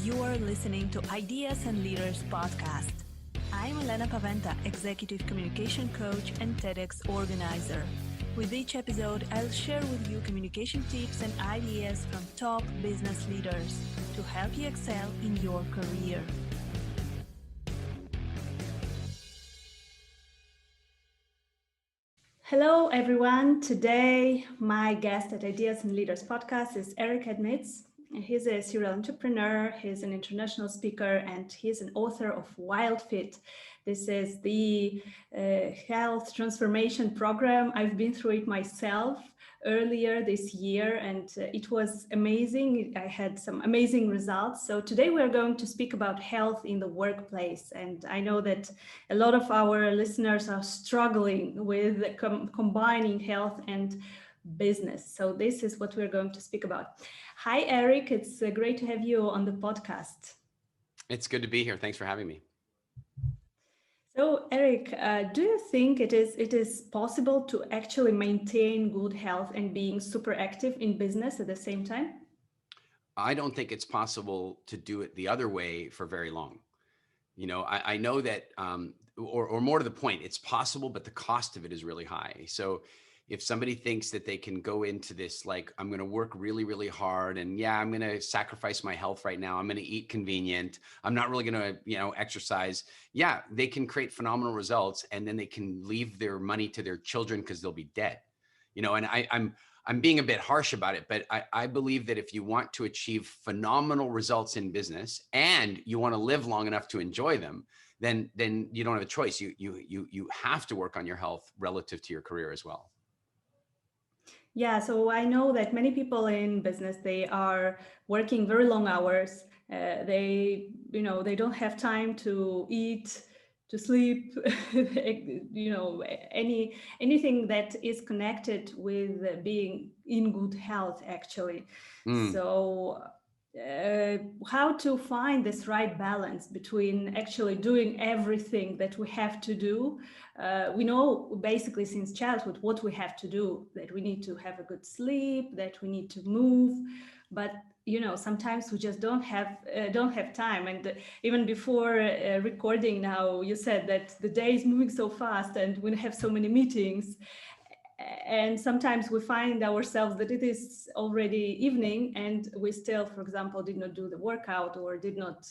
You are listening to Ideas and Leaders podcast. I'm Elena Paventa, Executive Communication Coach and TEDx organizer. With each episode, I'll share with you communication tips and ideas from top business leaders to help you excel in your career. Hello, everyone. Today, my guest at Ideas and Leaders podcast is Eric Edmeads. He's a serial entrepreneur, he's an international speaker, and he's an author of Wildfit. This is the health transformation program. I've been through it myself earlier this year, and it was amazing. I had some amazing results. So today we're going to speak about health in the workplace. And I know that a lot of our listeners are struggling with combining health and business. So this is what we're going to speak about. Hi, Eric. It's great to have you on the podcast. It's good to be here. Thanks for having me. So, Eric, do you think it is possible to actually maintain good health and being super active in business at the same time? I don't think it's possible to do it the other way for very long. You know, I know that, or more to the point, it's possible, but the cost of it is really high. So if somebody thinks that they can go into this, like, I'm going to work really, really hard, and yeah, I'm going to sacrifice my health right now, I'm going to eat convenient, I'm not really going to, exercise. Yeah, they can create phenomenal results, and then they can leave their money to their children because they'll be dead. And I'm being a bit harsh about it, but I believe that if you want to achieve phenomenal results in business and you want to live long enough to enjoy them, then you don't have a choice. You have to work on your health relative to your career as well. Yeah, so I know that many people in business, they are working very long hours. They don't have time to eat, to sleep, anything that is connected with being in good health, actually. So how to find this right balance between actually doing everything that we have to do. We know basically since childhood what we have to do, that we need to have a good sleep, that we need to move, but sometimes we just don't have time. And even before recording now, you said that the day is moving so fast and we have so many meetings. And sometimes we find ourselves that it is already evening and we still, for example, did not do the workout or did not,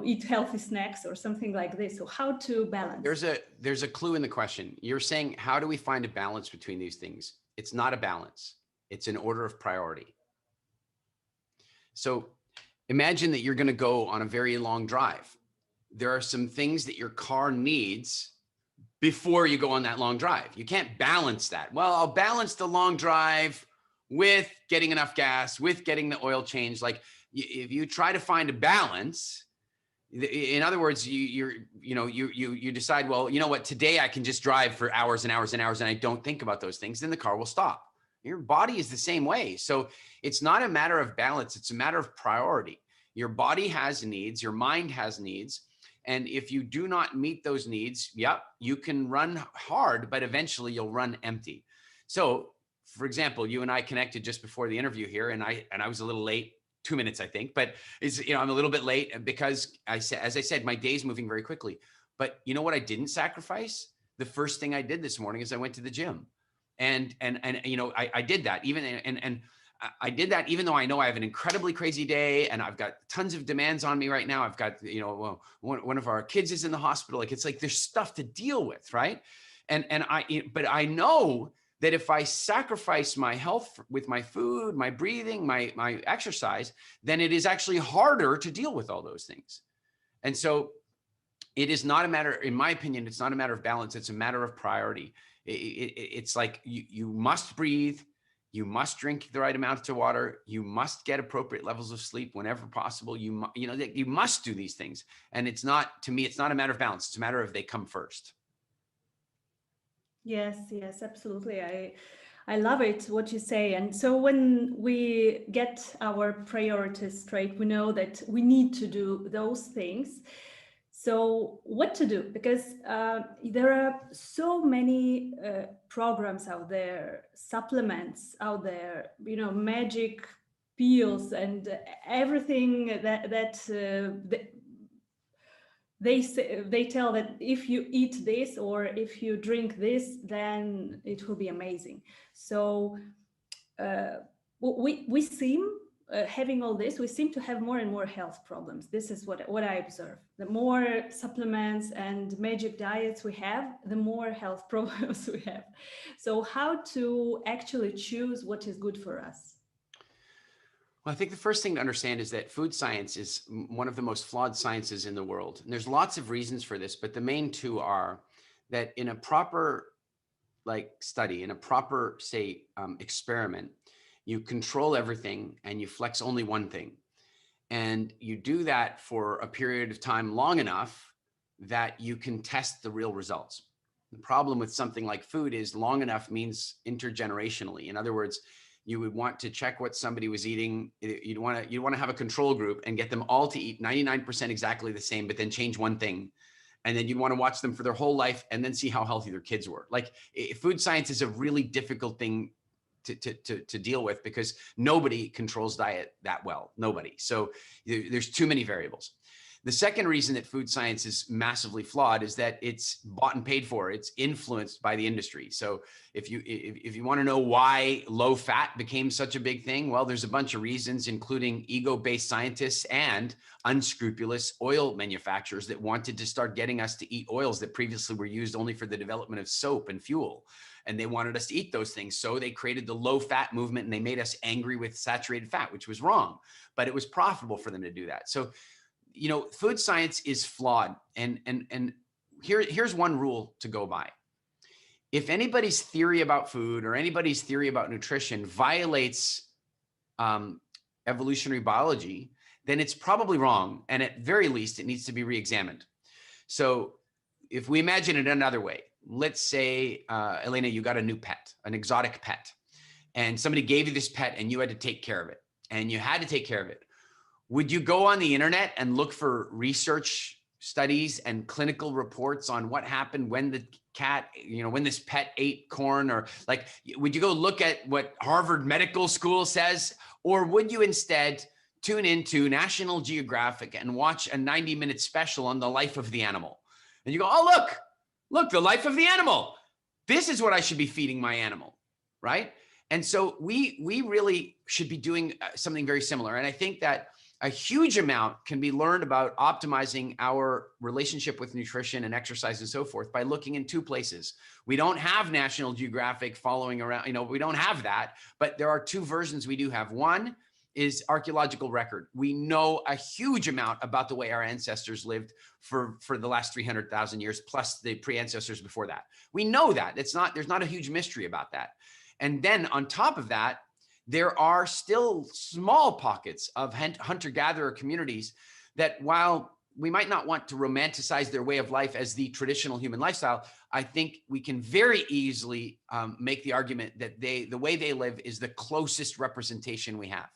eat healthy snacks or something like this. So how to balance? There's a clue in the question. You're saying, how do we find a balance between these things? It's not a balance. It's an order of priority. So imagine that you're going to go on a very long drive. There are some things that your car needs before you go on that long drive. You can't balance that. Well, I'll balance the long drive with getting enough gas, with getting the oil change. Like if you try to find a balance, in other words, you decide, well, you know what, today I can just drive for hours and hours and hours and I don't think about those things, then the car will stop. Your body is the same way. So it's not a matter of balance. It's a matter of priority. Your body has needs, your mind has needs. And if you do not meet those needs, you can run hard, but eventually you'll run empty. So for example, you and I connected just before the interview here, and I was a little late, 2 minutes, I think, but I'm a little bit late because as I said, my day's moving very quickly. But you know what I didn't sacrifice? The first thing I did this morning is I went to the gym. And I did that even I did that even though I know I have an incredibly crazy day and I've got tons of demands on me right now. I've got, one of our kids is in the hospital. Like, it's like there's stuff to deal with, right? But I know that if I sacrifice my health with my food, my breathing, my exercise, then it is actually harder to deal with all those things. And so it is not a matter, in my opinion, it's not a matter of balance. It's a matter of priority. It's like you must breathe. You must drink the right amount of water. You must get appropriate levels of sleep whenever possible. You must do these things. And it's not, to me, it's not a matter of balance. It's a matter of they come first. Yes, absolutely. I love it, what you say. And so when we get our priorities straight, we know that we need to do those things. So what to do? Because there are so many programs out there, supplements out there, magic pills and everything they tell that if you eat this or if you drink this, then it will be amazing. So we seem having all this, we seem to have more and more health problems. This is what I observe. The more supplements and magic diets we have, the more health problems we have. So how to actually choose what is good for us? Well, I think the first thing to understand is that food science is one of the most flawed sciences in the world. And there's lots of reasons for this, but the main two are that in a proper study, in a proper, say, experiment, you control everything and you flex only one thing. And you do that for a period of time long enough that you can test the real results. The problem with something like food is long enough means intergenerationally. In other words, you would want to check what somebody was eating. You'd want to have a control group and get them all to eat 99% exactly the same, but then change one thing. And then you'd want to watch them for their whole life and then see how healthy their kids were. Like, food science is a really difficult thing to deal with because nobody controls diet that well. Nobody. So there's too many variables. The second reason that food science is massively flawed is that it's bought and paid for. It's influenced by the industry. So if you want to know why low fat became such a big thing, well, there's a bunch of reasons, including ego-based scientists and unscrupulous oil manufacturers that wanted to start getting us to eat oils that previously were used only for the development of soap and fuel. And they wanted us to eat those things. So they created the low fat movement and they made us angry with saturated fat, which was wrong, but it was profitable for them to do that. So food science is flawed. And here's one rule to go by. If anybody's theory about food or anybody's theory about nutrition violates evolutionary biology, then it's probably wrong. And at very least, it needs to be re-examined. So if we imagine it another way, let's say, Elena, you got a new pet, an exotic pet, and somebody gave you this pet and you had to take care of it, and you had to take care of it. Would you go on the internet and look for research studies and clinical reports on what happened when the cat, when this pet ate corn, or would you go look at what Harvard Medical School says? Or would you instead tune into National Geographic and watch a 90-minute special on the life of the animal? And you go, oh, look, the life of the animal. This is what I should be feeding my animal, right? And so we really should be doing something very similar. And I think that a huge amount can be learned about optimizing our relationship with nutrition and exercise and so forth by looking in two places. We don't have National Geographic following around, we don't have that, but there are two versions we do have. One is archaeological record. We know a huge amount about the way our ancestors lived for the last 300,000 years, plus the pre-ancestors before that. We know that. there's not a huge mystery about that. And then on top of that, there are still small pockets of hunter-gatherer communities that, while we might not want to romanticize their way of life as the traditional human lifestyle, I think we can very easily make the argument that the way they live is the closest representation we have.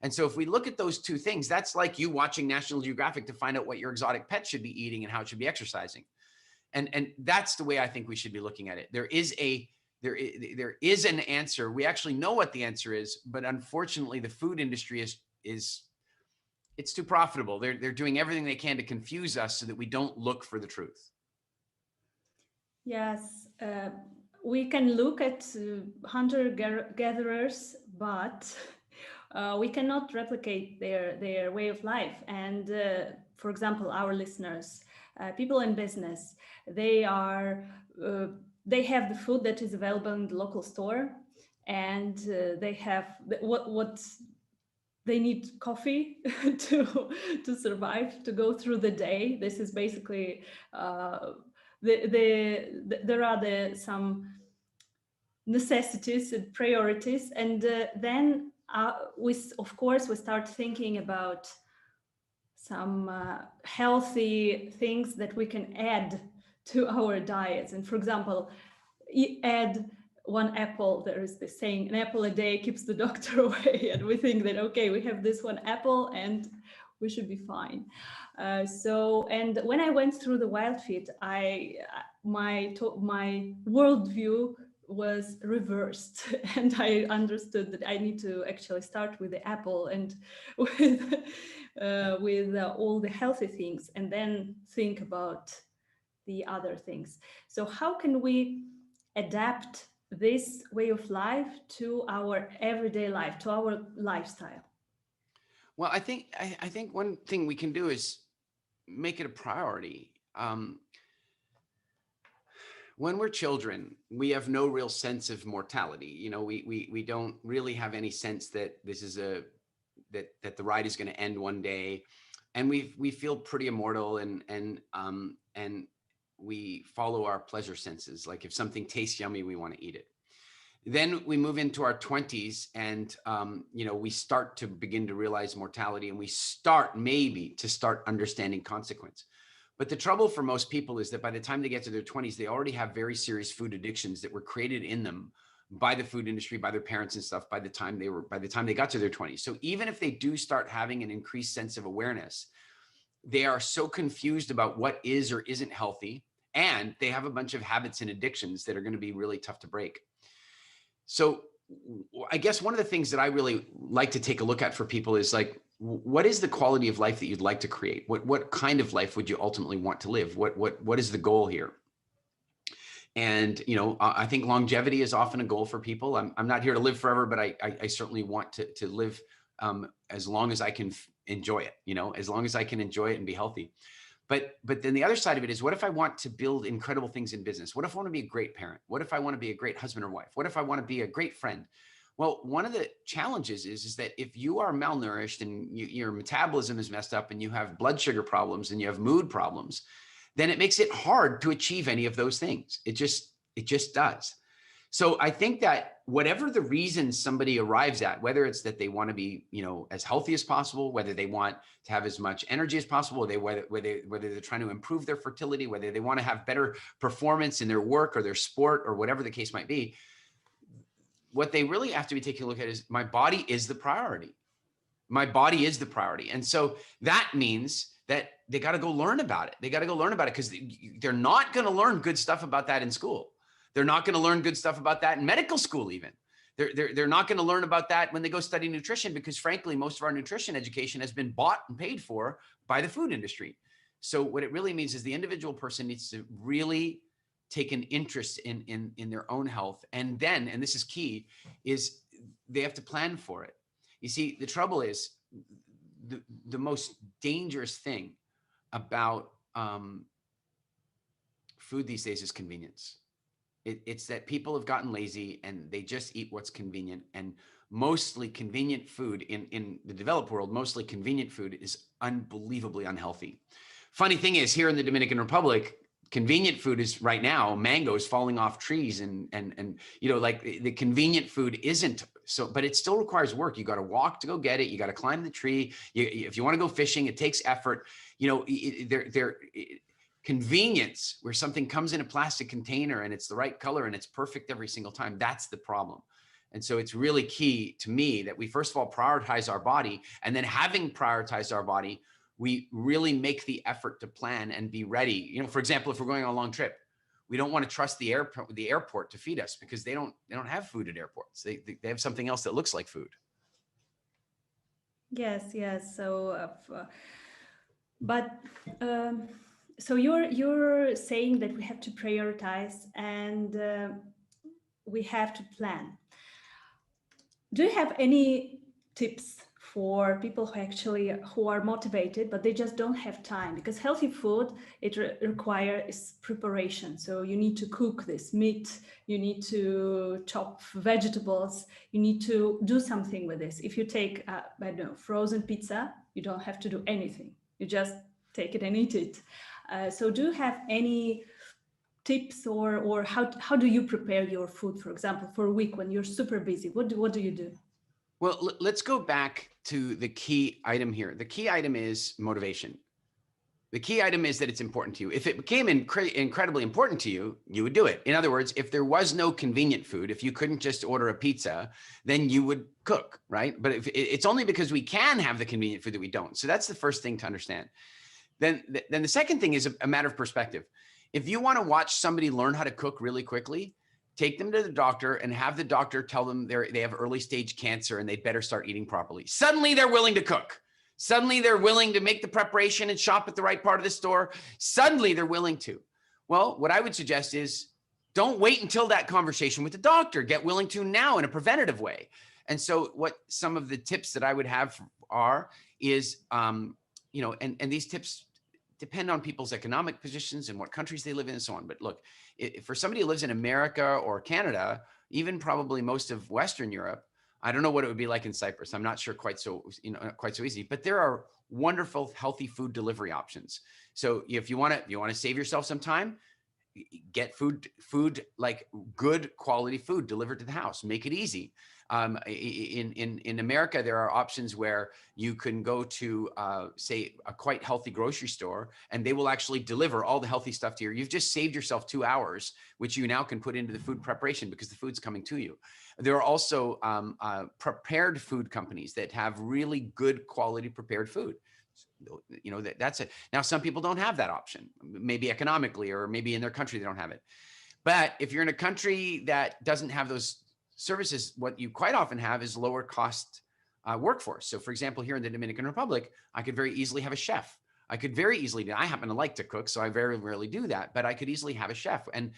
And so if we look at those two things, that's like you watching National Geographic to find out what your exotic pet should be eating and how it should be exercising. And that's the way I think we should be looking at it. There is an answer. We actually know what the answer is, but unfortunately the food industry it's too profitable. They're doing everything they can to confuse us so that we don't look for the truth. Yes, we can look at hunter-gatherers, but we cannot replicate their way of life. And for example, our listeners, people in business, they have the food that is available in the local store, and they have what they need: coffee to survive, to go through the day. This is basically there are some necessities and priorities, and then we start thinking about some healthy things that we can add to our diets. And for example, add one apple. There is this saying, an apple a day keeps the doctor away. And we think that, okay, we have this one apple and we should be fine. And when I went through the Wildfit, my worldview was reversed, and I understood that I need to actually start with the apple and with all the healthy things, and then think about the other things. So how can we adapt this way of life to our everyday life, to our lifestyle? Well, I think one thing we can do is make it a priority. When we're children, we have no real sense of mortality. You know, we don't really have any sense that this is that the ride is going to end one day, and we feel pretty immortal, and we follow our pleasure senses. Like if something tastes yummy, we want to eat it. Then we move into our 20s, and you know, we start to begin to realize mortality, and we start maybe to start understanding consequence. But the trouble for most people is that by the time they get to their 20s, they already have very serious food addictions that were created in them by the food industry, by their parents and stuff, by the time they got to their 20s. So even if they do start having an increased sense of awareness, they are so confused about what is or isn't healthy, and they have a bunch of habits and addictions that are going to be really tough to break. So I guess one of the things that I really like to take a look at for people is like, what is the quality of life that you'd like to create? What kind of life would you ultimately want to live? What is the goal here? And, you know, I think longevity is often a goal for people. I'm not here to live forever, but I certainly want to live as long as I can enjoy it, you know, as long as I can enjoy it and be healthy. But then the other side of it is, what if I want to build incredible things in business? What if I want to be a great parent? What if I want to be a great husband or wife? What if I want to be a great friend? Well, one of the challenges is that if you are malnourished and your metabolism is messed up and you have blood sugar problems and you have mood problems, then it makes it hard to achieve any of those things. It just does. So I think that whatever the reason somebody arrives at, whether it's that they want to be, you know, as healthy as possible, whether they want to have as much energy as possible, whether they're trying to improve their fertility, whether they want to have better performance in their work or their sport or whatever the case might be, what they really have to be taking a look at is, my body is the priority. My body is the priority. And so that means that they got to go learn about it. They got to go learn about it, because they're not going to learn good stuff about that in school. They're not going to learn good stuff about that in medical school even. They're not going to learn about that when they go study nutrition, because frankly, most of our nutrition education has been bought and paid for by the food industry. So what it really means is the individual person needs to really take an interest in their own health. And then, and this is key, is they have to plan for it. You see, the trouble is the most dangerous thing about food these days is convenience. It's that people have gotten lazy and they just eat what's convenient, and mostly convenient food in the developed world, mostly convenient food is unbelievably unhealthy. Funny thing is, here in the Dominican Republic, convenient food is right now mangoes falling off trees, and you know, like the convenient food isn't so, but it still requires work. You got to walk to go get it. You got to climb the tree. If you want to go fishing, it takes effort. You know, convenience, where something comes in a plastic container and it's the right color and it's perfect every single time, that's the problem. And so it's really key to me that we first of all prioritize our body, and then having prioritized our body, we really make the effort to plan and be ready. You know, for example, if we're going on a long trip, we don't want to trust the airport to feed us, because they don't have food at airports. They have something else that looks like food. Yes. So, so you're saying that we have to prioritize, and we have to plan. Do you have any tips for people who are motivated, but they just don't have time? Because healthy food, it requires preparation. So you need to cook this meat, you need to chop vegetables, you need to do something with this. If you take, I don't know, frozen pizza, you don't have to do anything. You just take it and eat it. So do you have any tips, or how do you prepare your food, for example, for a week when you're super busy? What do you do? Well, let's go back to the key item here. The key item is motivation. The key item is that it's important to you. If it became incredibly important to you, you would do it. In other words, if there was no convenient food, if you couldn't just order a pizza, then you would cook, right? But if it's only because we can have the convenient food that we don't. So that's the first thing to understand. Then the second thing is a matter of perspective. If you want to watch somebody learn how to cook really quickly, take them to the doctor and have the doctor tell them they have early stage cancer and they'd better start eating properly. Suddenly they're willing to cook. Suddenly they're willing to make the preparation and shop at the right part of the store. Suddenly they're willing to. Well, what I would suggest is don't wait until that conversation with the doctor. Get willing to now in a preventative way. And so what some of the tips that I would have is, you know, and these tips depend on people's economic positions and what countries they live in and so on. But look, for somebody who lives in America or Canada, even probably most of Western Europe, I don't know what it would be like in Cyprus. I'm not sure quite so easy, but there are wonderful, healthy food delivery options. So if you want to save yourself some time, get food like good quality food delivered to the house. Make it easy. In America, there are options where you can go to, say, a quite healthy grocery store, and they will actually deliver all the healthy stuff to you. You've just saved yourself 2 hours, which you now can put into the food preparation because the food's coming to you. There are also prepared food companies that have really good quality prepared food. You know, that's it. Now, some people don't have that option, maybe economically, or maybe in their country they don't have it. But if you're in a country that doesn't have those services, what you quite often have is lower cost workforce. So for example, here in the Dominican Republic, I could very easily have a chef. I could very easily, I happen to like to cook, so I very rarely do that, but I could easily have a chef and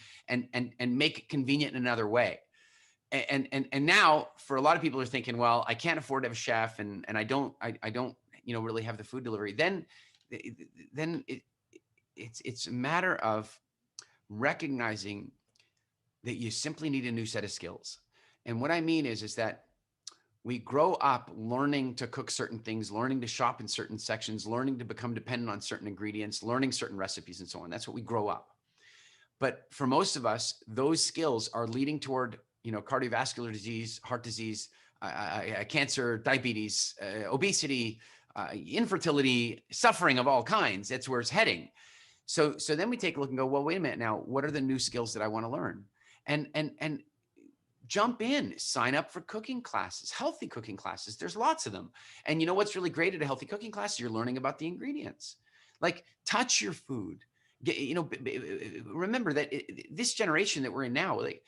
make it convenient in another way. And now for a lot of people are thinking, well, I can't afford to have a chef and I don't, you know, really have the food delivery. Then it's a matter of recognizing that you simply need a new set of skills. And what I mean is that we grow up learning to cook certain things, learning to shop in certain sections, learning to become dependent on certain ingredients, learning certain recipes and so on. That's what we grow up. But for most of us, those skills are leading toward, you know, cardiovascular disease, heart disease, cancer, diabetes, obesity, infertility, suffering of all kinds. That's where it's heading. So then we take a look and go, well, wait a minute now, what are the new skills that I want to learn? And jump in, sign up for cooking classes, healthy cooking classes. There's lots of them. And you know what's really great at a healthy cooking class? You're learning about the ingredients. Like, touch your food. You know, remember that this generation that we're in now, like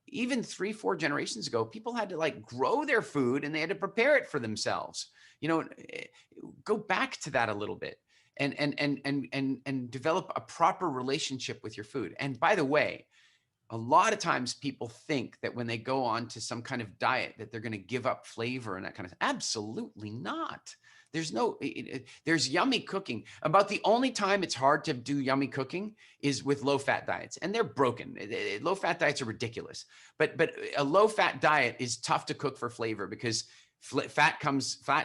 even 3-4 generations ago, people had to like grow their food and they had to prepare it for themselves. You know, go back to that a little bit and develop a proper relationship with your food. And by the way, a lot of times people think that when they go on to some kind of diet that they're going to give up flavor and that kind of, absolutely not. There's no, there's yummy cooking. About the only time it's hard to do yummy cooking is with low fat diets, and they're broken. Low fat diets are ridiculous, but a low fat diet is tough to cook for flavor because fat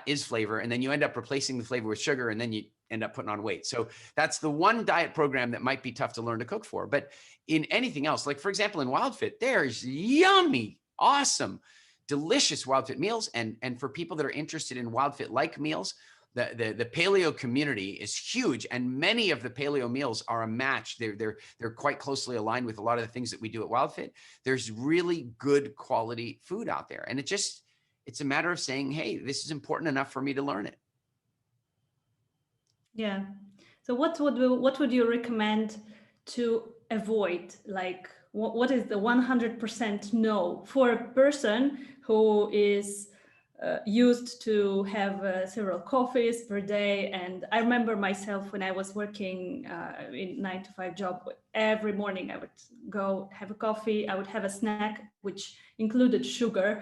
is flavor. And then you end up replacing the flavor with sugar, and then you end up putting on weight. So that's the one diet program that might be tough to learn to cook for. But in anything else, like for example, in Wildfit, there's yummy, awesome, delicious Wildfit meals. And for people that are interested in Wildfit-like meals, the paleo community is huge. And many of the paleo meals are a match. They're quite closely aligned with a lot of the things that we do at Wildfit. There's really good quality food out there. And it's a matter of saying, hey, this is important enough for me to learn it. Yeah. So what would you recommend to avoid? Like, what is the 100% no for a person who is used to have several coffees per day? And I remember myself when I was working in 9-to-5 job, every morning I would go have a coffee. I would have a snack, which included sugar,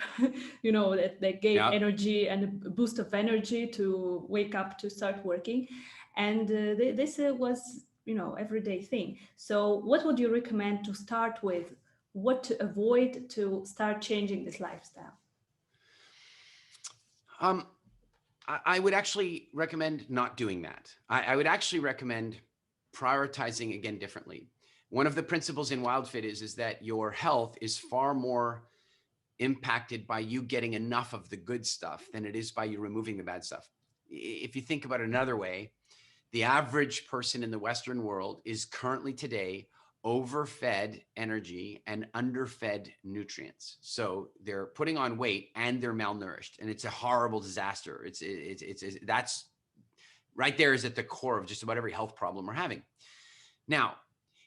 you know, that they gave energy and a boost of energy to wake up to start working. And this was, you know, everyday thing. So what would you recommend to start with? What to avoid to start changing this lifestyle? I would actually recommend not doing that. I would actually recommend prioritizing again differently. One of the principles in Wildfit is that your health is far more impacted by you getting enough of the good stuff than it is by you removing the bad stuff. If you think about it another way, the average person in the Western world is currently today overfed energy and underfed nutrients. So they're putting on weight and they're malnourished, and it's a horrible disaster. That's right there is at the core of just about every health problem we're having. Now,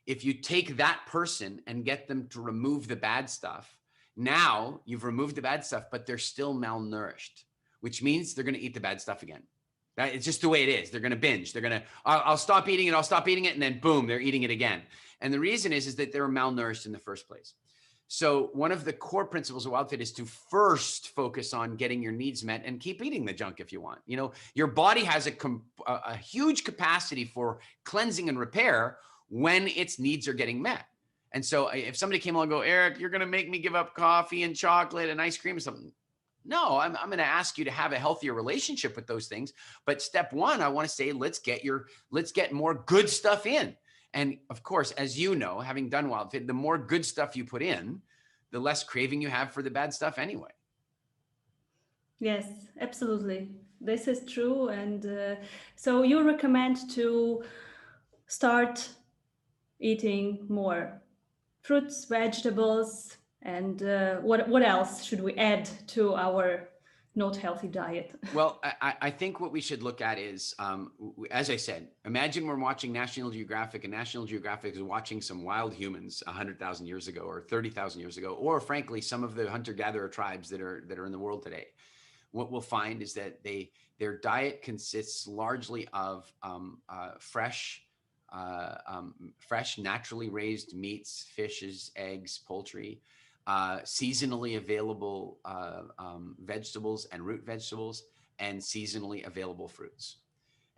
If you take that person and get them to remove the bad stuff, now you've removed the bad stuff, but they're still malnourished, which means they're going to eat the bad stuff again. It's just the way it is. They're going to binge. They're going to, I'll stop eating it. I'll stop eating it. And then boom, they're eating it again. And the reason is that they were malnourished in the first place. So one of the core principles of Wildfit is to first focus on getting your needs met and keep eating the junk if you want. You know, your body has a huge capacity for cleansing and repair when its needs are getting met. And so if somebody came along and go, Eric, you're going to make me give up coffee and chocolate and ice cream or something. No, I'm going to ask you to have a healthier relationship with those things. But step one, I want to say, let's get more good stuff in. And of course, as you know, having done Wildfit, the more good stuff you put in, the less craving you have for the bad stuff anyway. Yes, absolutely. This is true. And so you recommend to start eating more fruits, vegetables, and what else should we add to our not healthy diet? Well, I think what we should look at is, as I said, imagine we're watching National Geographic, and National Geographic is watching some wild humans 100,000 years ago or 30,000 years ago, or frankly, some of the hunter-gatherer tribes that are in the world today. What we'll find is that their diet consists largely of fresh, naturally raised meats, fishes, eggs, poultry, seasonally available vegetables and root vegetables, and seasonally available fruits.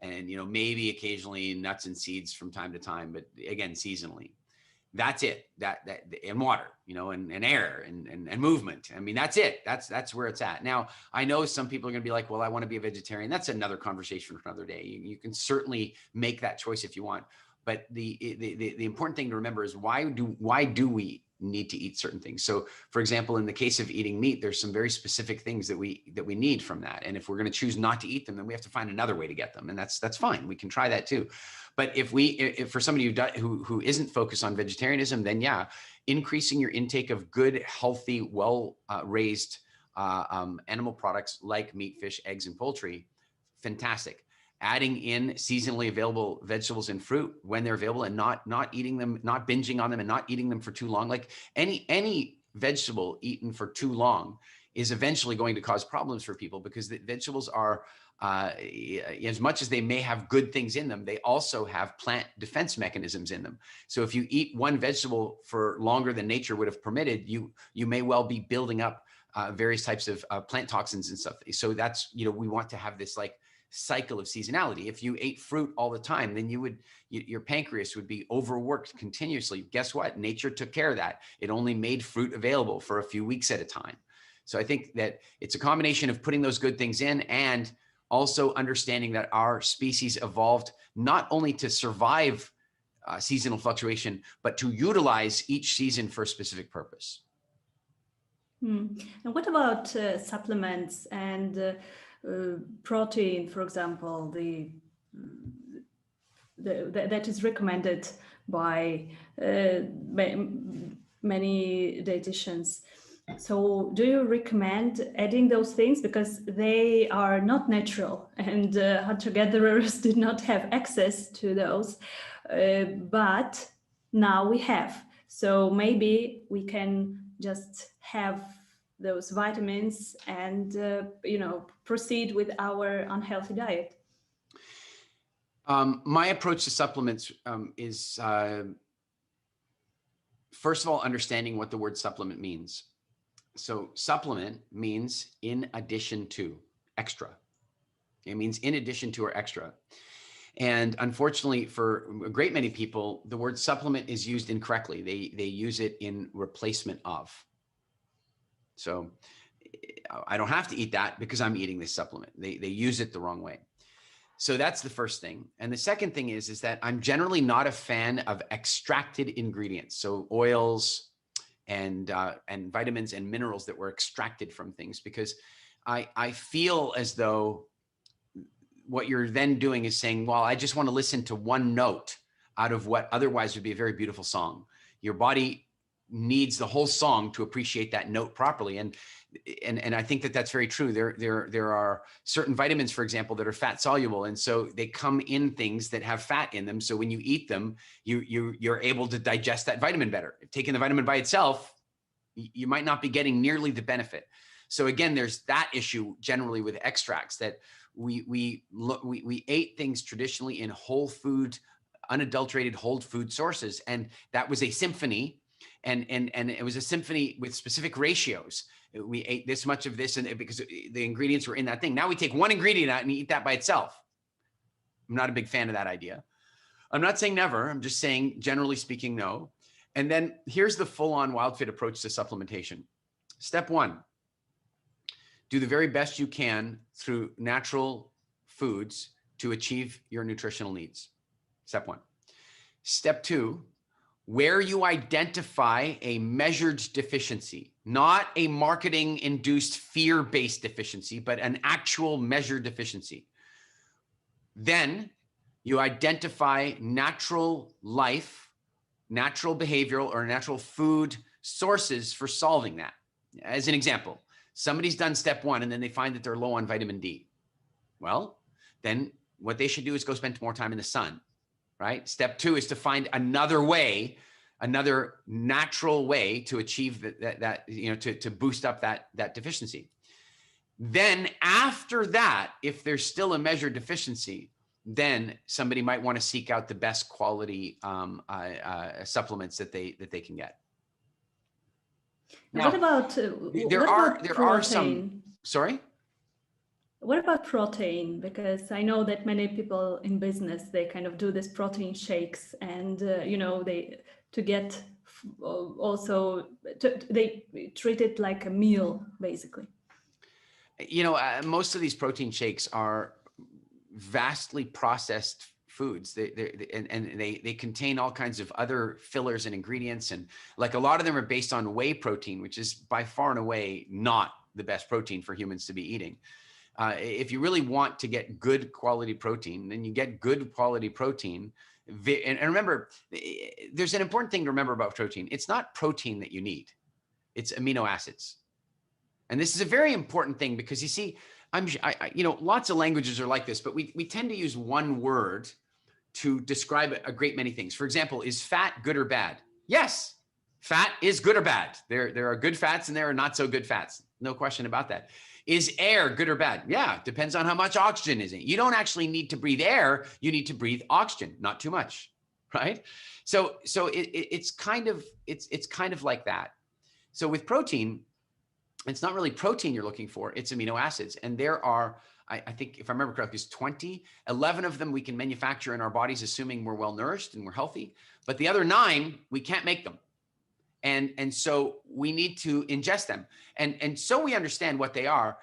And, you know, maybe occasionally nuts and seeds from time to time, but again, seasonally. That's it. That and water, you know, and air and movement. I mean, that's it. That's where it's at. Now, I know some people are going to be like, well, I want to be a vegetarian. That's another conversation for another day. You can certainly make that choice if you want. But the important thing to remember is why do we need to eat certain things? So, for example, in the case of eating meat, there's some very specific things that we need from that. And if we're going to choose not to eat them, then we have to find another way to get them, and that's fine. We can try that too. But if for somebody who isn't focused on vegetarianism, then yeah, increasing your intake of good, healthy, well raised animal products like meat, fish, eggs, and poultry, fantastic. Adding in seasonally available vegetables and fruit when they're available, and not eating them, not binging on them, and not eating them for too long. Like any vegetable eaten for too long is eventually going to cause problems for people, because the vegetables are, as much as they may have good things in them, they also have plant defense mechanisms in them. So if you eat one vegetable for longer than nature would have permitted, you may well be building up various types of plant toxins and stuff. So that's, you know, we want to have this like cycle of seasonality. If you ate fruit all the time, then your pancreas would be overworked continuously. Guess what? Nature took care of that. It only made fruit available for a few weeks at a time. So I think that it's a combination of putting those good things in and also understanding that our species evolved not only to survive seasonal fluctuation, but to utilize each season for a specific purpose. And what about supplements and protein, for example, that is recommended by many dietitians? So do you recommend adding those things, because they are not natural, and hunter-gatherers did not have access to those, but now we have. So maybe we can just have those vitamins and proceed with our unhealthy diet. My approach to supplements is first of all understanding what the word supplement means. So supplement means in addition to, extra. It means in addition to or extra. And unfortunately, for a great many people, the word supplement is used incorrectly. They use it in replacement of. So I don't have to eat that because I'm eating this supplement. They use it the wrong way. So that's the first thing. And the second thing is that I'm generally not a fan of extracted ingredients. So oils and vitamins and minerals that were extracted from things, because I feel as though what you're then doing is saying, well, I just want to listen to one note out of what otherwise would be a very beautiful song. Your body needs the whole song to appreciate that note properly. And I think that that's very true. There are certain vitamins, for example, that are fat soluble. And so they come in things that have fat in them. So when you eat them, you're able to digest that vitamin better. Taking the vitamin by itself, you might not be getting nearly the benefit. So again, there's that issue generally with extracts, that we ate things traditionally in whole food, unadulterated whole food sources. And that was a symphony. And it was a symphony with specific ratios. We ate this much of this, and because the ingredients were in that thing. Now we take one ingredient out and eat that by itself. I'm not a big fan of that idea. I'm not saying never. I'm just saying, generally speaking, no. And then here's the full-on Wildfit approach to supplementation. Step one, do the very best you can through natural foods to achieve your nutritional needs. Step one. Step two, where you identify a measured deficiency, not a marketing-induced fear-based deficiency, but an actual measured deficiency. Then you identify natural life, natural behavioral, or natural food sources for solving that. As an example, somebody's done step one and then they find that they're low on vitamin D. Well, then what they should do is go spend more time in the sun. Right? Step two is to find another way, another natural way to achieve that to boost up that deficiency. Then after that, if there's still a measured deficiency, then somebody might want to seek out the best quality supplements that they can get. Now, what about there are some. Sorry. What about protein? Because I know that many people in business, they kind of do this protein shakes, and they treat it like a meal, basically. Most of these protein shakes are vastly processed foods. They contain all kinds of other fillers and ingredients, and like a lot of them are based on whey protein, which is by far and away not the best protein for humans to be eating. If you really want to get good quality protein, then you get good quality protein. And remember, there's an important thing to remember about protein. It's not protein that you need. It's amino acids. And this is a very important thing because you see, lots of languages are like this, but we tend to use one word to describe a great many things. For example, is fat good or bad? Yes, fat is good or bad. There are good fats and there are not so good fats. No question about that. Is air good or bad? Yeah, depends on how much oxygen is in it. You don't actually need to breathe air. You need to breathe oxygen, not too much, right? So it's kind of like that. So with protein, it's not really protein you're looking for, it's amino acids. And there are, I think if I remember correctly, it's 20, 11 of them we can manufacture in our bodies, assuming we're well nourished and we're healthy, but the other 9, we can't make them. And so we need to ingest them. And so we understand what they are.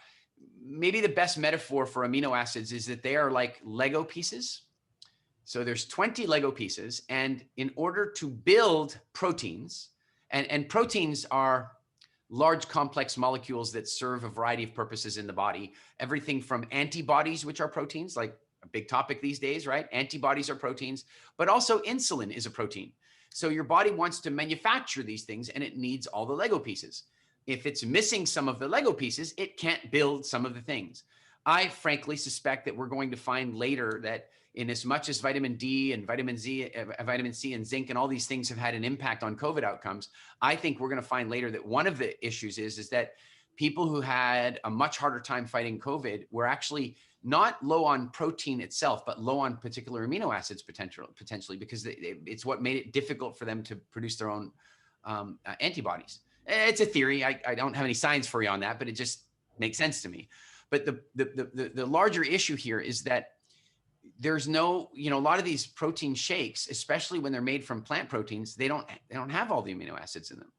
Maybe the best metaphor for amino acids is that they are like Lego pieces. So there's 20 Lego pieces. And in order to build proteins, and proteins are large complex molecules that serve a variety of purposes in the body, everything from antibodies, which are proteins, like a big topic these days, right? Antibodies are proteins, but also insulin is a protein. So your body wants to manufacture these things and it needs all the Lego pieces. If it's missing some of the Lego pieces, it can't build some of the things. I frankly suspect that we're going to find later that in as much as vitamin D and vitamin C and zinc and all these things have had an impact on COVID outcomes, I think we're going to find later that one of the issues is that people who had a much harder time fighting COVID were actually not low on protein itself, but low on particular amino acids potentially, because it's what made it difficult for them to produce their own antibodies. It's a theory. I don't have any science for you on that, but it just makes sense to me. But the larger issue here is that there's no, a lot of these protein shakes, especially when they're made from plant proteins, they don't have all the amino acids in them.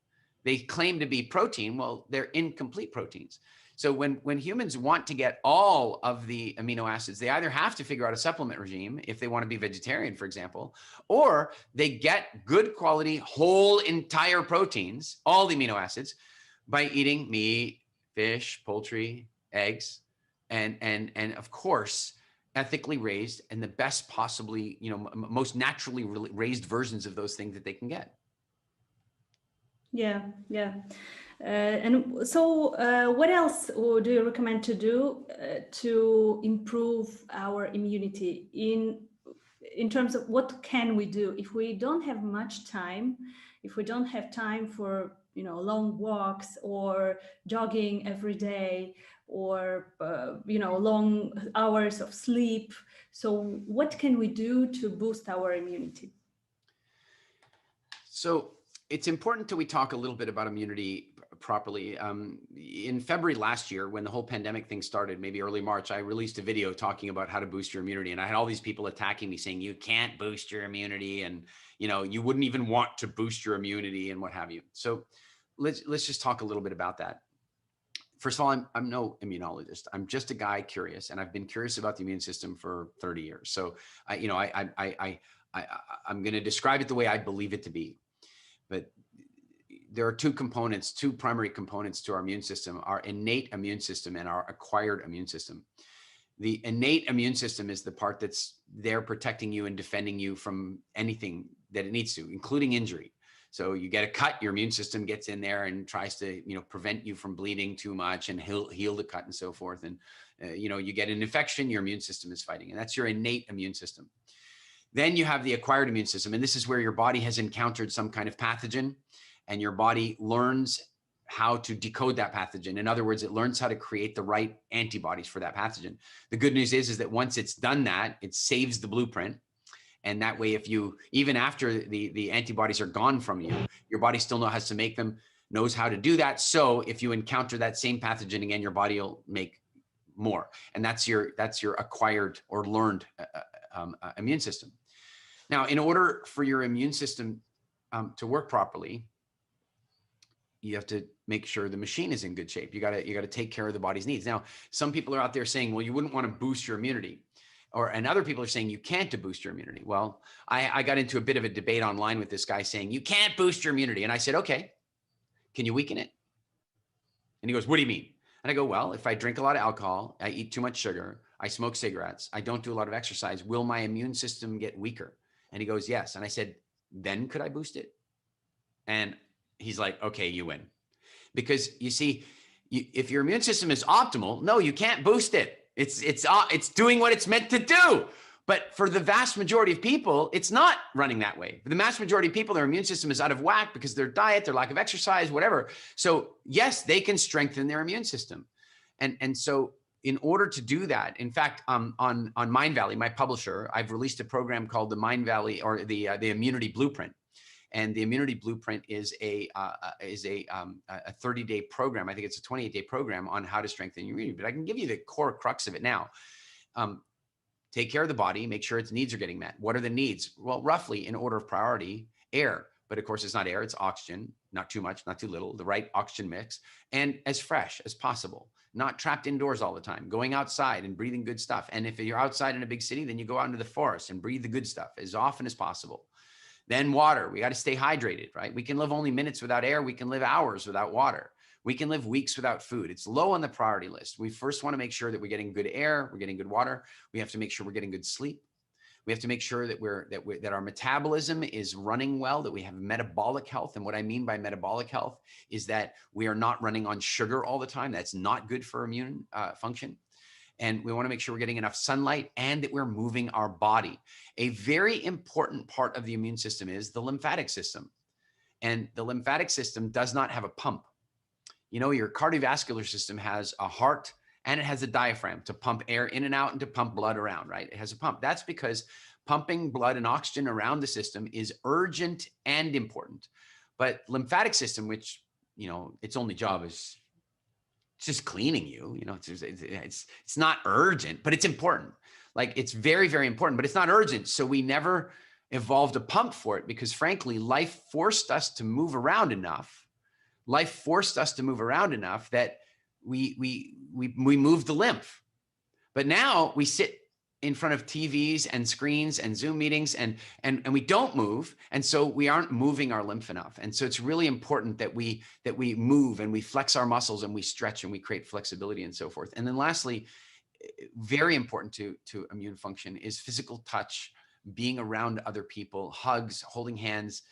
They claim to be protein. Well, they're incomplete proteins. So when humans want to get all of the amino acids, they either have to figure out a supplement regime if they want to be vegetarian, for example, or they get good quality whole entire proteins, all the amino acids, by eating meat, fish, poultry, eggs, and of course, ethically raised and the best possibly, most naturally raised versions of those things that they can get. Yeah, yeah. And so, what else do you recommend to do to improve our immunity in terms of what can we do if we don't have much time, if we don't have time for long walks or jogging every day or long hours of sleep? So, what can we do to boost our immunity? So it's important that we talk a little bit about immunity properly. In February last year, when the whole pandemic thing started, maybe early March, I released a video talking about how to boost your immunity. And I had all these people attacking me saying, you can't boost your immunity. And, you wouldn't even want to boost your immunity and what have you. So let's just talk a little bit about that. First of all, I'm no immunologist. I'm just a guy curious, and I've been curious about the immune system for 30 years. So I'm going to describe it the way I believe it to be. But there are two primary components to our immune system, our innate immune system and our acquired immune system. The innate immune system is the part that's there protecting you and defending you from anything that it needs to, including injury. So you get a cut, your immune system gets in there and tries to, prevent you from bleeding too much and heal the cut and so forth. And, you get an infection, your immune system is fighting, and that's your innate immune system. Then you have the acquired immune system, and this is where your body has encountered some kind of pathogen, and your body learns how to decode that pathogen. In other words, it learns how to create the right antibodies for that pathogen. The good news is that once it's done that, it saves the blueprint. And that way, even after the antibodies are gone from you, your body still knows to make them, knows how to do that. So if you encounter that same pathogen again, your body will make more. And that's your acquired or learned immune system. Now, in order for your immune system to work properly, you have to make sure the machine is in good shape. You got to take care of the body's needs. Now, some people are out there saying, well, you wouldn't want to boost your immunity. And other people are saying you can't boost your immunity. Well, I got into a bit of a debate online with this guy saying, you can't boost your immunity. And I said, okay, can you weaken it? And he goes, what do you mean? And I go, well, if I drink a lot of alcohol, I eat too much sugar, I smoke cigarettes, I don't do a lot of exercise, will my immune system get weaker? And he goes, yes. And I said, then could I boost it? And he's like, okay, you win. Because you see, if your immune system is optimal, no, you can't boost it. It's doing what it's meant to do. But for the vast majority of people, it's not running that way. For the vast majority of people, their immune system is out of whack because their diet, their lack of exercise, whatever. So yes, they can strengthen their immune system. And so in order to do that, in fact, on Mindvalley, my publisher, I've released a program called the Mindvalley, or the Immunity Blueprint. And the Immunity Blueprint is a 30-day program. I think it's a 28-day program on how to strengthen your immunity. But I can give you the core crux of it now. Take care of the body, make sure its needs are getting met. What are the needs? Well, roughly in order of priority, air. But of course, it's not air, it's oxygen, not too much, not too little, the right oxygen mix, and as fresh as possible. Not trapped indoors all the time, going outside and breathing good stuff. And if you're outside in a big city, then you go out into the forest and breathe the good stuff as often as possible. Then water, we got to stay hydrated, right? We can live only minutes without air. We can live hours without water. We can live weeks without food. It's low on the priority list. We first want to make sure that we're getting good air, we're getting good water. We have to make sure we're getting good sleep. We have to make sure that our metabolism is running well, that we have metabolic health. And what I mean by metabolic health is that we are not running on sugar all the time. That's not good for immune function. And we want to make sure we're getting enough sunlight and that we're moving our body. A very important part of the immune system is the lymphatic system. And the lymphatic system does not have a pump. You know, your cardiovascular system has a heart and it has a diaphragm to pump air in and out and to pump blood around, right? It has a pump. That's because pumping blood and oxygen around the system is urgent and important. But lymphatic system, which, its only job is just cleaning you, it's not urgent, but it's important. Like, it's very, very important, but it's not urgent. So we never evolved a pump for it because, frankly, life forced us to move around enough. That we moved the lymph. But now we sit in front of TVs and screens and Zoom meetings and we don't move. And so we aren't moving our lymph enough. And so it's really important that we move and we flex our muscles and we stretch and we create flexibility and so forth. And then lastly, very important to immune function is physical touch, being around other people, hugs, holding hands,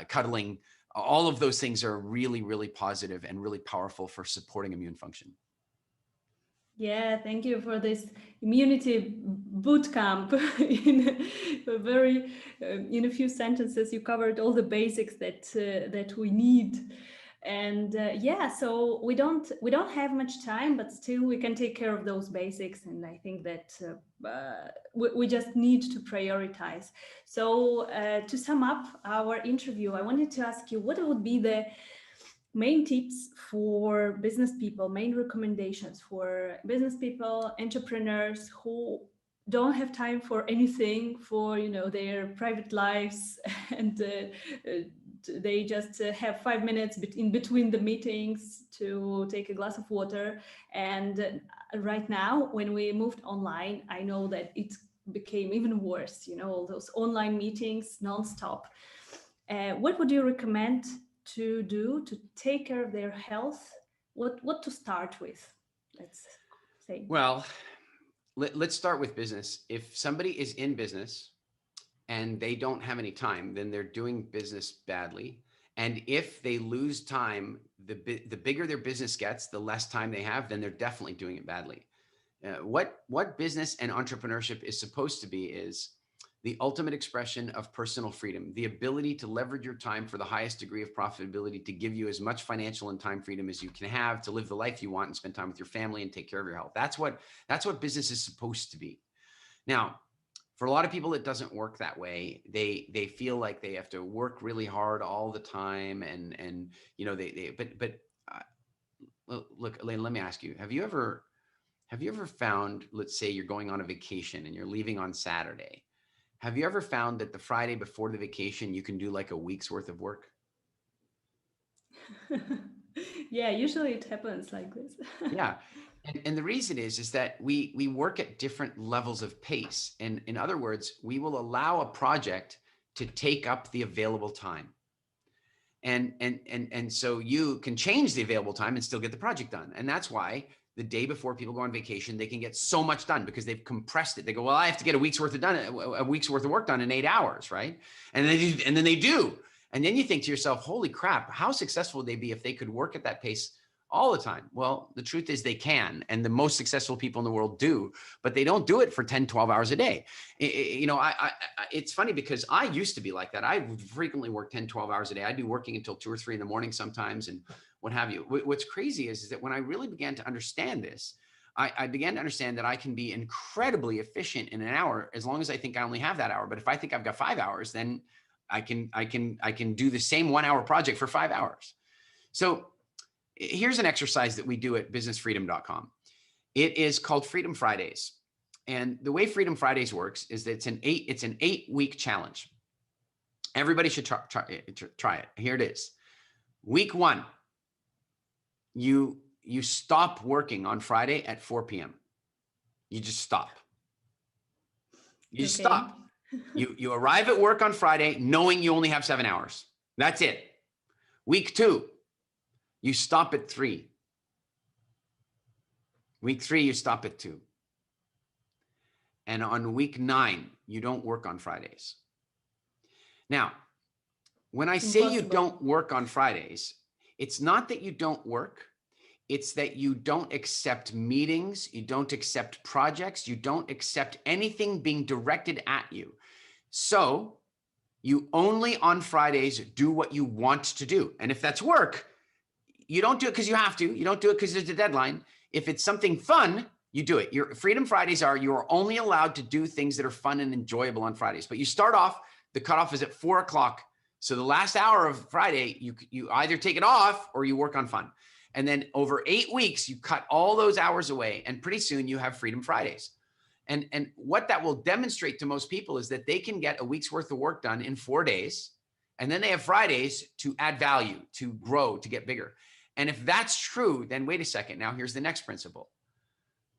cuddling, All of those things are really, really positive and really powerful for supporting immune function. Yeah, thank you for this immunity boot camp. In in a few sentences, you covered all the basics that we need. And yeah, so we don't have much time, but still we can take care of those basics. And I think that we just need to prioritize. So to sum up our interview, I wanted to ask you what would be the main tips for business people, main recommendations for business people, entrepreneurs who don't have time for anything, for their private lives, and they just have 5 minutes in between the meetings to take a glass of water. And right now, when we moved online, I know that it became even worse. All those online meetings nonstop. What would you recommend to do to take care of their health? What to start with, let's say? Well, let's start with business. If somebody is in business and they don't have any time, then they're doing business badly. And if they lose time, the bigger their business gets, the less time they have, then they're definitely doing it badly. What business and entrepreneurship is supposed to be is the ultimate expression of personal freedom, the ability to leverage your time for the highest degree of profitability, to give you as much financial and time freedom as you can have, to live the life you want and spend time with your family and take care of your health. That's what business is supposed to be. Now, for a lot of people, it doesn't work that way. They feel like they have to work really hard all the time, and look, Elaine, let me ask you: Have you ever found, let's say you're going on a vacation and you're leaving on Saturday? Have you ever found that the Friday before the vacation, you can do like a week's worth of work? Yeah, usually it happens like this. Yeah. And the reason is that we work at different levels of pace. And in other words, we will allow a project to take up the available time. And so you can change the available time and still get the project done. And that's why the day before people go on vacation, they can get so much done because they've compressed it. They go, well, I have to get a week's worth of work done in 8 hours, right? And then they do. And then you think to yourself, holy crap, how successful would they be if they could work at that pace all the time? Well, the truth is they can. And the most successful people in the world do, but they don't do it for 10, 12 hours a day. It's funny because I used to be like that. I would frequently work 10, 12 hours a day. I'd be working until 2 or 3 in the morning sometimes, and what have you. What's crazy is that when I really began to understand this, I began to understand that I can be incredibly efficient in an hour as long as I think I only have that hour. But if I think I've got 5 hours, then I can do the same 1 hour project for 5 hours. So here's an exercise that we do at businessfreedom.com. It is called Freedom Fridays. And the way Freedom Fridays works is that it's an 8-week challenge. Everybody should try it. Here it is. Week 1, you stop working on Friday at 4 p.m. You just stop. You just stop. You arrive at work on Friday knowing you only have 7 hours. That's it. Week 2, you stop at 3. Week 3, you stop at 2. And on week 9, you don't work on Fridays. Now, when I say you don't work on Fridays, it's not that you don't work. It's that you don't accept meetings. You don't accept projects. You don't accept anything being directed at you. So you only on Fridays do what you want to do. And if that's work, you don't do it because you have to. You don't do it because there's a deadline. If it's something fun, you do it. Your Freedom Fridays you're only allowed to do things that are fun and enjoyable on Fridays. But you start off, the cutoff is at 4 o'clock. So the last hour of Friday, you either take it off or you work on fun. And then over 8 weeks, you cut all those hours away. And pretty soon you have Freedom Fridays. And what that will demonstrate to most people is that they can get a week's worth of work done in 4 days. And then they have Fridays to add value, to grow, to get bigger. And if that's true, then wait a second. Now here's the next principle.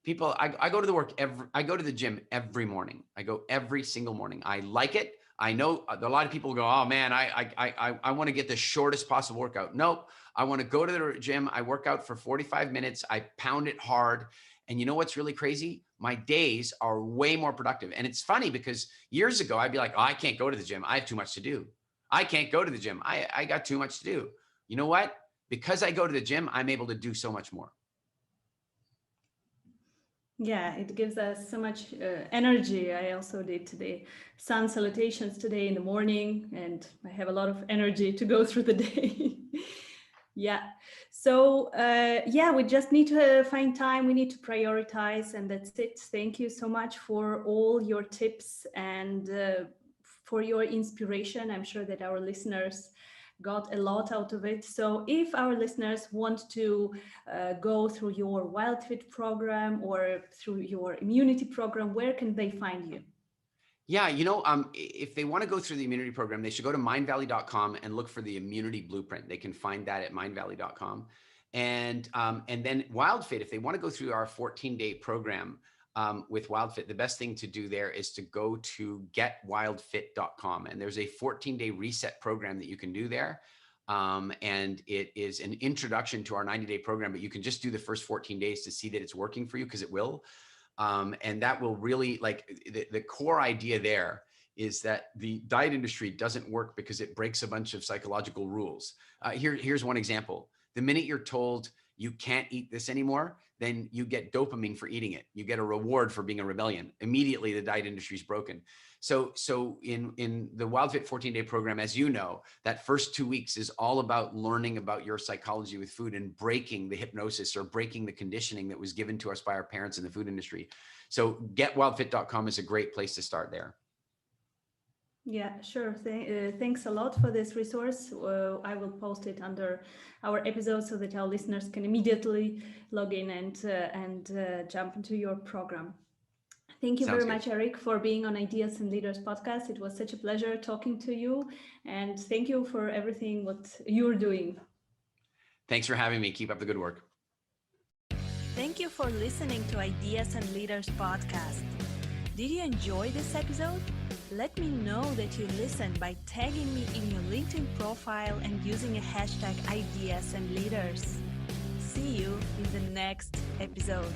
People, I go to the gym every morning. I go every single morning. I like it. I know a lot of people go, oh man, I want to get the shortest possible workout. Nope. I want to go to the gym. I work out for 45 minutes. I pound it hard. And you know what's really crazy? My days are way more productive. And it's funny because years ago, I'd be like, oh, I can't go to the gym. I have too much to do. I can't go to the gym. I got too much to do. You know what? Because I go to the gym, I'm able to do so much more. Yeah, it gives us so much energy. I also did the sun salutations today in the morning, and I have a lot of energy to go through the day. Yeah. So yeah, we just need to find time. We need to prioritize, and that's it. Thank you so much for all your tips and for your inspiration. I'm sure that our listeners got a lot out of it. So if our listeners want to go through your Wildfit program or through your immunity program, where can they find you? Yeah, if they want to go through the immunity program, they should go to mindvalley.com and look for the immunity blueprint. They can find that at mindvalley.com. And then Wildfit, if they want to go through our 14-day program with Wildfit, the best thing to do there is to go to getwildfit.com. And there's a 14-day reset program that you can do there. And it is an introduction to our 90-day program, but you can just do the first 14 days to see that it's working for you, because it will. And that will really, like, the core idea there is that the diet industry doesn't work because it breaks a bunch of psychological rules. Here's one example. The minute you're told you can't eat this anymore, then you get dopamine for eating it. You get a reward for being a rebellion. Immediately, the diet industry is broken. So in the Wildfit 14-day program, as you know, that first 2 weeks is all about learning about your psychology with food and breaking the hypnosis or breaking the conditioning that was given to us by our parents in the food industry. So getwildfit.com is a great place to start there. Yeah, sure. Thanks a lot for this resource. I will post it under our episode so that our listeners can immediately log in and jump into your program. Thank you very much, Eric, for being on Ideas and Leaders podcast. It was such a pleasure talking to you, and thank you for everything what you're doing. Thanks for having me. Keep up the good work. Thank you for listening to Ideas and Leaders podcast. Did you enjoy this episode? Let me know that you listened by tagging me in your LinkedIn profile and using a hashtag Ideas and Leaders. See you in the next episode.